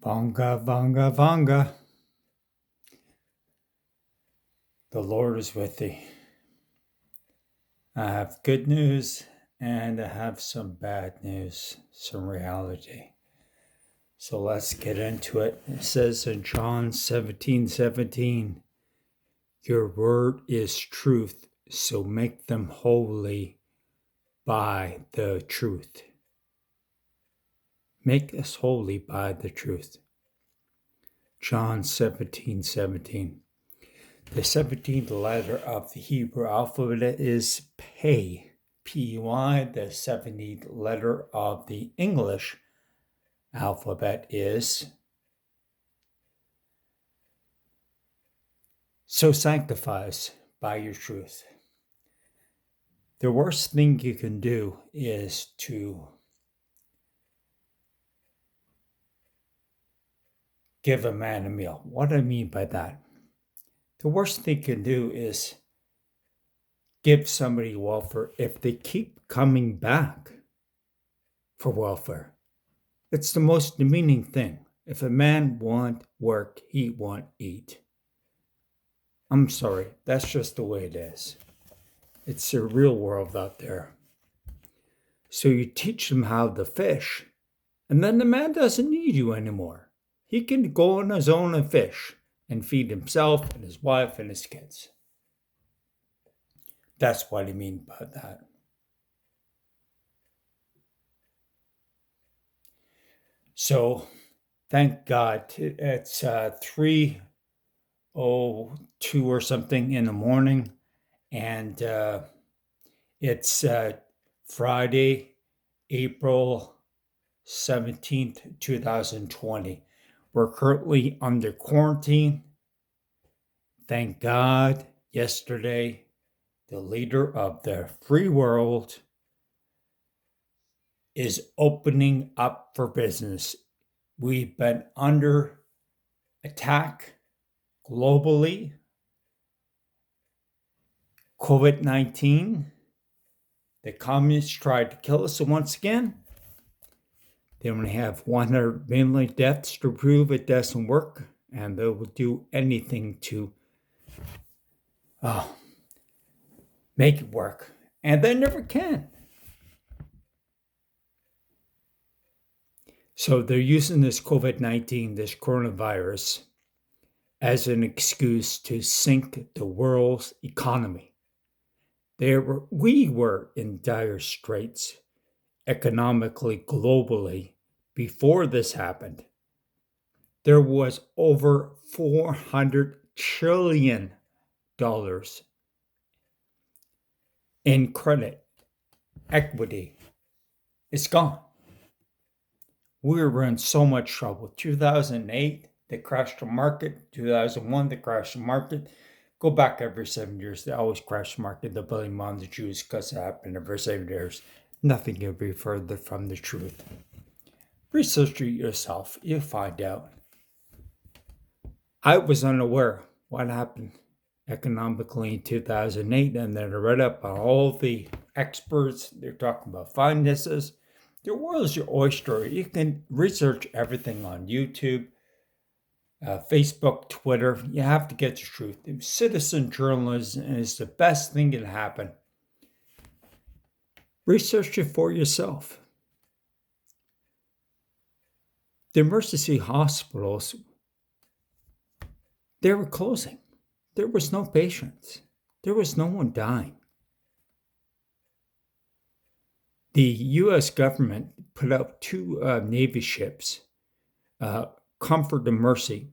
Vanga, Vanga, Vanga. The Lord is with thee. I have good news and I have some bad news, some reality. So let's get into it. It says in John 17:17, your word is truth, so make them holy by the truth. Make us holy by the truth. John 17:17. The 17th letter of the Hebrew alphabet is Pei, P-E-Y. The 17th letter of the English alphabet is so sanctify us by your truth. The worst thing you can do is to give a man a meal. What do I mean by that? The worst thing you can do is give somebody welfare if they keep coming back for welfare. It's the most demeaning thing. If a man won't work, he won't eat. I'm sorry, that's just the way it is. It's the real world out there. So you teach them how to fish, and then the man doesn't need you anymore. He can go on his own and fish and feed himself and his wife and his kids. That's what I mean by that. So, thank God, it's 3:02 or something in the morning, and it's Friday, April 17th, 2020. We're currently under quarantine. Thank God, yesterday, the leader of the free world is opening up for business. We've been under attack globally. COVID-19, the communists tried to kill us once again. They only have 100 million deaths to prove it doesn't work, and they will do anything to make it work. And they never can. So they're using this COVID-19, this coronavirus, as an excuse to sink the world's economy. We were in dire straits economically, globally, before this happened. There was over $400 trillion in credit equity. It's gone. We were in so much trouble. 2008, they crashed the market. 2001, they crashed the market. Go back every 7 years. They always crash the market. The billion moms of Jews because it happened every 7 years. Nothing can be further from the truth. Research it yourself. You'll find out. I was unaware what happened economically in 2008, and then I read up on all the experts. They're talking about finances. The world is your oyster. You can research everything on YouTube, Facebook, Twitter. You have to get the truth. Citizen journalism is the best thing that can happen. Research it for yourself. The emergency hospitals, they were closing. There was no patients. There was no one dying. The U.S. government put out 2 Navy ships, Comfort and Mercy,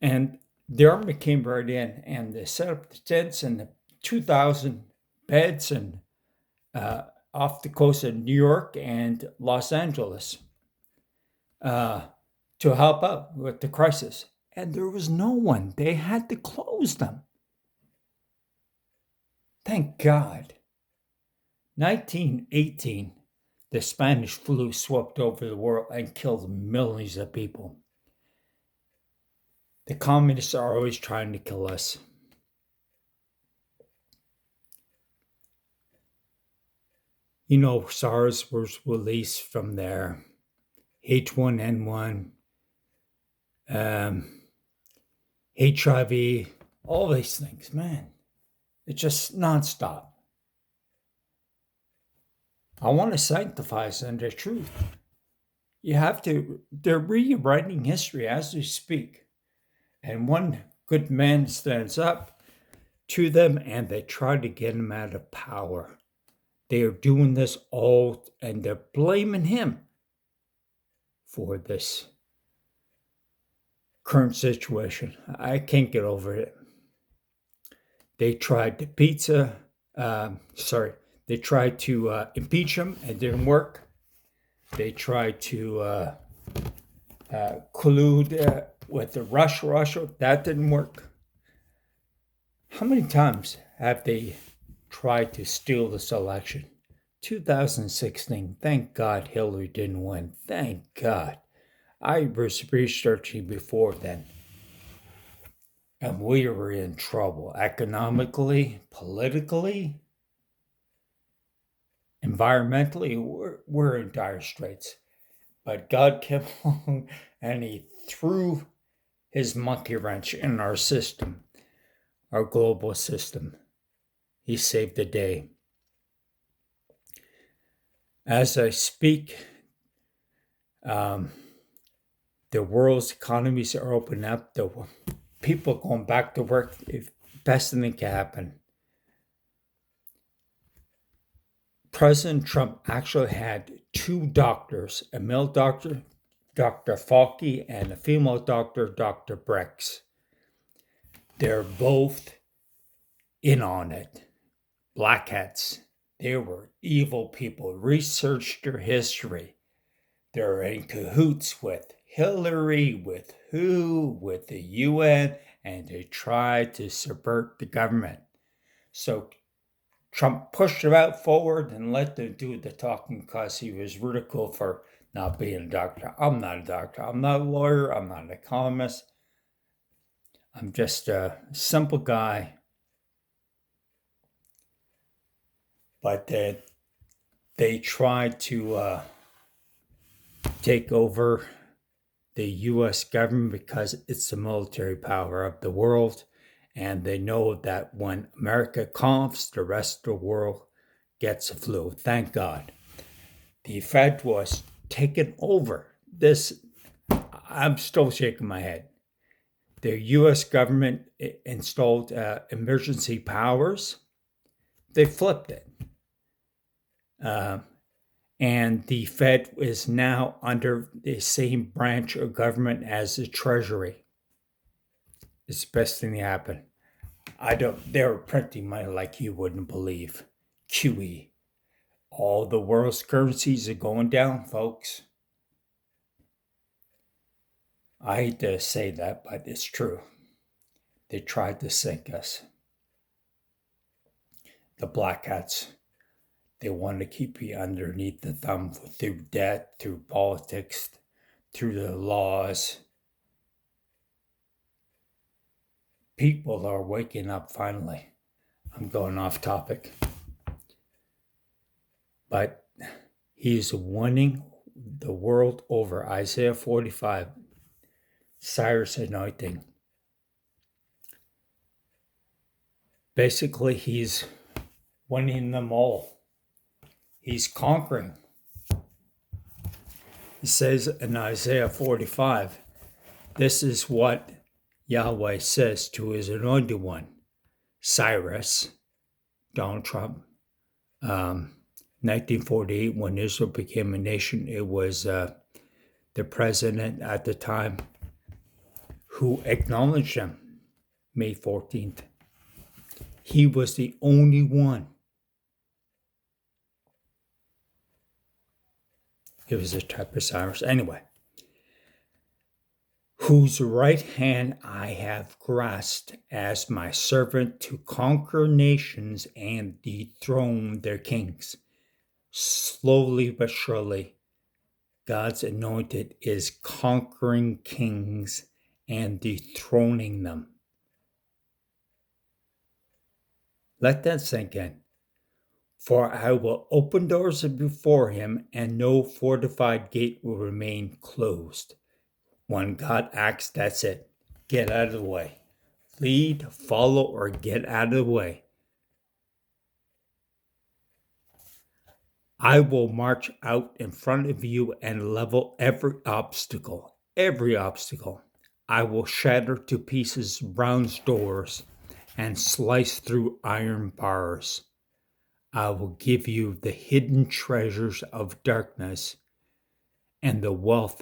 and the Army came right in and they set up the tents and the 2,000 beds and off the coast of New York and Los Angeles to help out with the crisis. And there was no one. They had to close them. Thank God. 1918, the Spanish flu swept over the world and killed millions of people. The communists are always trying to kill us. Cyrus was released from there. H1N1, um, HIV, all these things, man. It's just nonstop. I want to sanctify us in the truth. You have to, they're rewriting history as we speak. And one good man stands up to them and they try to get him out of power. They are doing this all, and they're blaming him for this current situation. I can't get over it. They tried to they tried to impeach him. It didn't work. They tried to collude with the Russia. That didn't work. How many times have they tried to steal this election? 2016. Thank God Hillary didn't win. Thank God. I was researching before then. And we were in trouble economically, politically, environmentally. We're in dire straits. But God came along and He threw His monkey wrench in our system, our global system. He saved the day. As I speak, the world's economies are opening up. The people going back to work. Best thing that can happen. President Trump actually had two doctors, a male doctor, Dr. Fauci, and a female doctor, Dr. Brex. They're both in on it. Black hats. They were evil people. Researched their history. They're in cahoots with Hillary, with WHO, with the UN, and they tried to subvert the government. So Trump pushed them out forward and let them do the talking because he was ridiculed for not being a doctor. I'm not a doctor. I'm not a lawyer. I'm not an economist. I'm just a simple guy. But they tried to take over the U.S. government because it's the military power of the world. And they know that when America coughs, the rest of the world gets the flu. Thank God. The Fed was taken over. I'm still shaking my head. The U.S. government installed emergency powers. They flipped it. And the Fed is now under the same branch of government as the Treasury. It's the best thing to happen. They were printing money like you wouldn't believe. QE. All the world's currencies are going down, folks. I hate to say that, but it's true. They tried to sink us. The black hats, they want to keep you underneath the thumb through debt, through politics, through the laws. People are waking up finally. I'm going off topic. But He's winning the world over. Isaiah 45, Cyrus anointing. Basically, He's winning them all. He's conquering. It says in Isaiah 45, this is what Yahweh says to His anointed one, Cyrus, Donald Trump. 1948, when Israel became a nation, it was the president at the time who acknowledged him, May 14th. He was the only one. It was a type of Cyrus. Anyway, whose right hand I have grasped as my servant to conquer nations and dethrone their kings. Slowly but surely, God's anointed is conquering kings and dethroning them. Let that sink in. For I will open doors before Him, and no fortified gate will remain closed. When God acts, that's it. Get out of the way. Lead, follow, or get out of the way. I will march out in front of you and level every obstacle. Every obstacle. I will shatter to pieces bronze doors and slice through iron bars. I will give you the hidden treasures of darkness and the wealth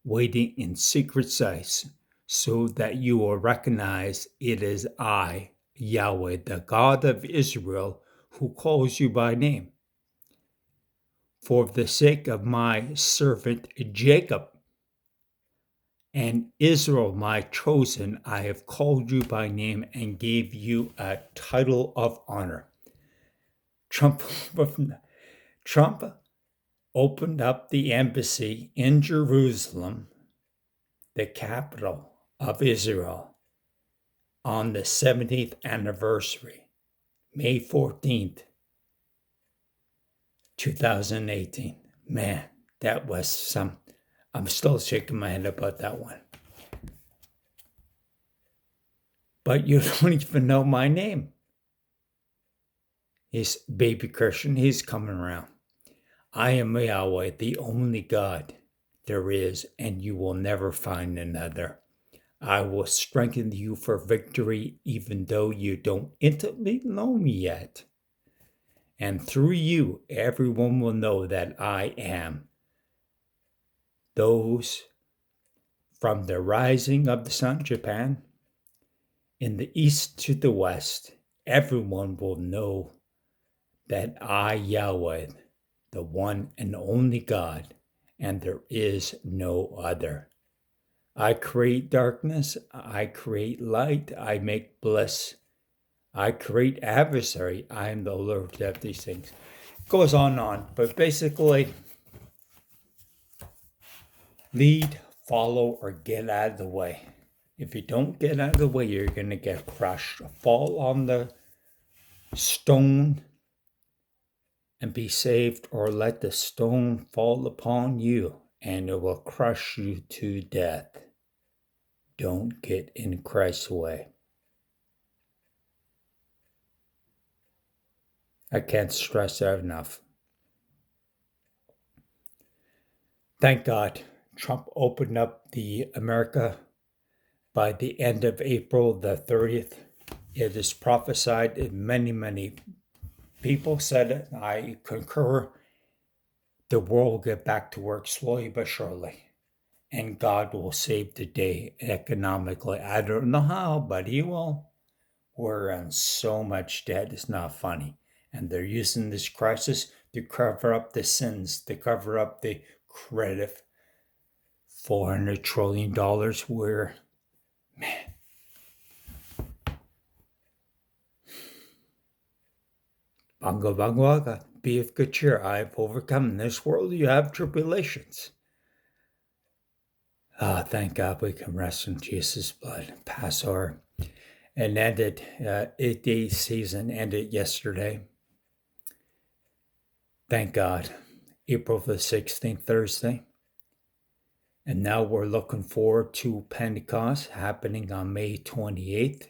waiting in secret sites, so that you will recognize it is I, Yahweh, the God of Israel, who calls you by name. For the sake of my servant Jacob and Israel, my chosen, I have called you by name and gave you a title of honor. Trump opened up the embassy in Jerusalem, the capital of Israel, on the 70th anniversary, May 14th, 2018. Man, that was some. I'm still shaking my head about that one. But you don't even know my name. He's baby Christian. He's coming around. I am Yahweh, the only God there is, and you will never find another. I will strengthen you for victory, even though you don't intimately know me yet. And through you, everyone will know that I am. Those from the rising of the sun, Japan, in the east to the west, everyone will know that I, Yahweh, the one and only God, and there is no other. I create darkness, I create light, I make bliss, I create adversary, I am the Lord of these things. It goes on, but basically, lead, follow, or get out of the way. If you don't get out of the way, you're going to get crushed. Fall on the stone and be saved, or let the stone fall upon you and it will crush you to death. Don't get in Christ's way. I can't stress that enough. Thank God Trump opened up the America by the end of April the 30th. It is prophesied, and many people said it. I concur. The world will get back to work slowly but surely, and God will save the day economically. I don't know how, but He will. We're in so much debt, it's not funny. And they're using this crisis to cover up the sins, to cover up the credit. $400 trillion, where, man. Bango, bango, aga. Be of good cheer. I have overcome. In this world you have tribulations. Thank God we can rest in Jesus' blood. Passover. And ended, 8-day season ended yesterday. Thank God. April the 16th, Thursday. And now we're looking forward to Pentecost happening on May 28th.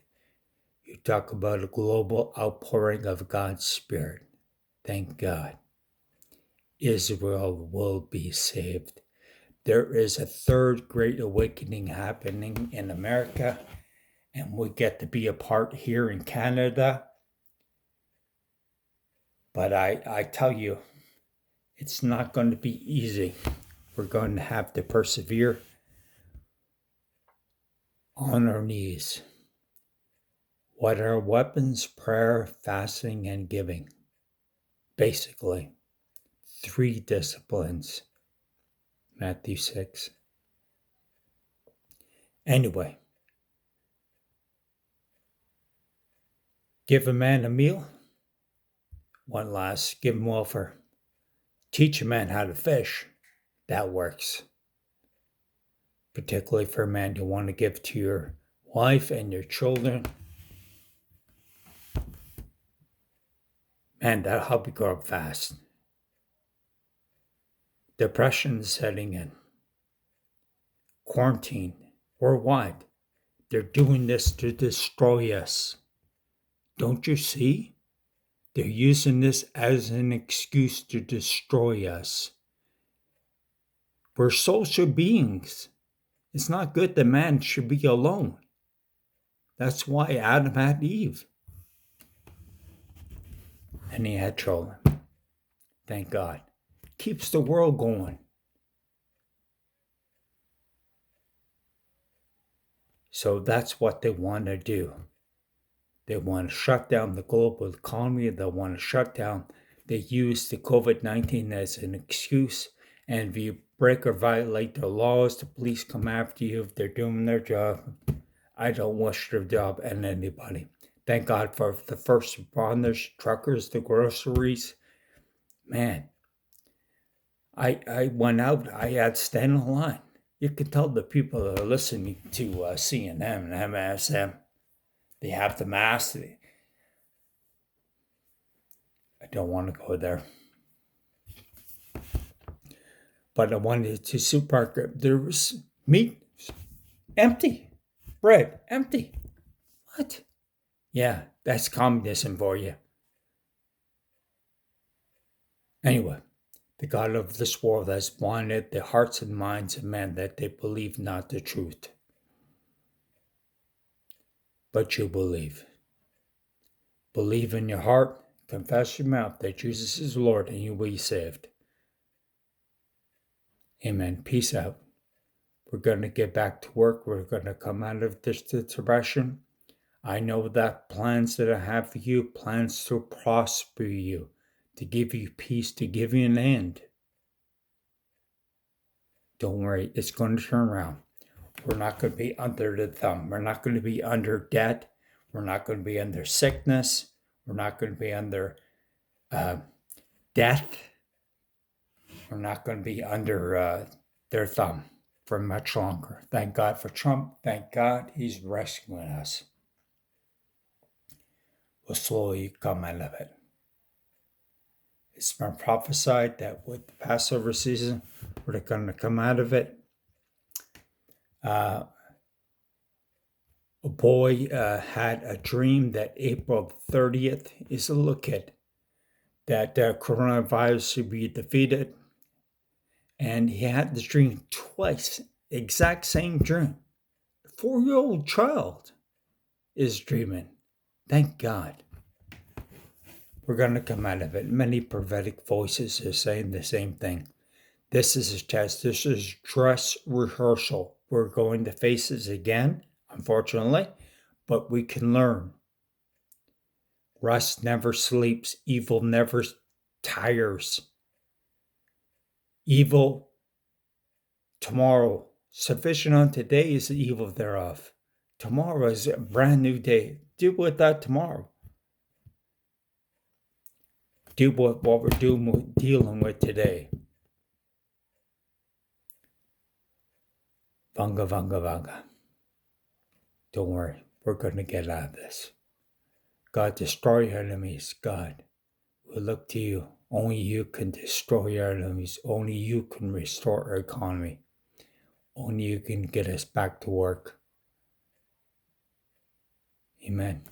You talk about a global outpouring of God's Spirit. Thank God. Israel will be saved. There is a third great awakening happening in America, and we get to be a part here in Canada. But I tell you, it's not going to be easy. We're going to have to persevere on our knees. What are weapons? Prayer, fasting, and giving. Basically, 3 disciplines. Matthew 6. Anyway, give a man a meal. One last, give him welfare. Teach a man how to fish. That works. Particularly for a man you want to give to your wife and your children. Man, that'll help you grow up fast. Depression is setting in. quarantine worldwide. They're doing this to destroy us. Don't you see? They're using this as an excuse to destroy us. We're social beings. It's not good that man should be alone. That's why Adam had Eve. And he had children. Thank God. Keeps the world going. So that's what they want to do. They want to shut down the global economy. They want to shut down. They use the COVID-19 as an excuse. And if you break or violate the laws, the police come after you if they're doing their job. I don't wish their job on anybody. Thank God for the first responders, truckers, the groceries. Man, I went out. I had to stand in line. You can tell the people that are listening to CNN and MSM, they have the mask. I don't want to go there. But I wanted to supermarket. There was meat empty, bread empty. What? Yeah, that's communism for you. Anyway, the God of this world has blinded the hearts and minds of men that they believe not the truth. But you believe. Believe in your heart, confess your mouth that Jesus is Lord, and you will be saved. Amen. Peace out. We're going to get back to work. We're going to come out of this depression. I know that plans that I have for you, plans to prosper you, to give you peace, to give you an end. Don't worry, it's going to turn around. We're not going to be under the thumb. We're not going to be under debt. We're not going to be under sickness. We're not going to be under death. We're not going to be under their thumb for much longer. Thank God for Trump. Thank God he's rescuing us. We'll slowly come out of it. It's been prophesied that with the Passover season, we're going to come out of it. A boy had a dream that April 30th is a little kid, that coronavirus should be defeated. And he had this dream twice, exact same dream. A 4-year-old child is dreaming. Thank God. We're going to come out of it. Many prophetic voices are saying the same thing. This is a test. This is dress rehearsal. We're going to face this again, unfortunately, but we can learn. Rust never sleeps. Evil never tires. Evil tomorrow. Sufficient on today is the evil thereof. Tomorrow is a brand new day. Deal with that tomorrow. Deal with what we're dealing with today. Vanga, vanga, vanga. Don't worry. We're going to get out of this. God, destroy your enemies. God, we look to you. Only you can destroy your enemies. Only you can restore our economy. Only you can get us back to work. Amen.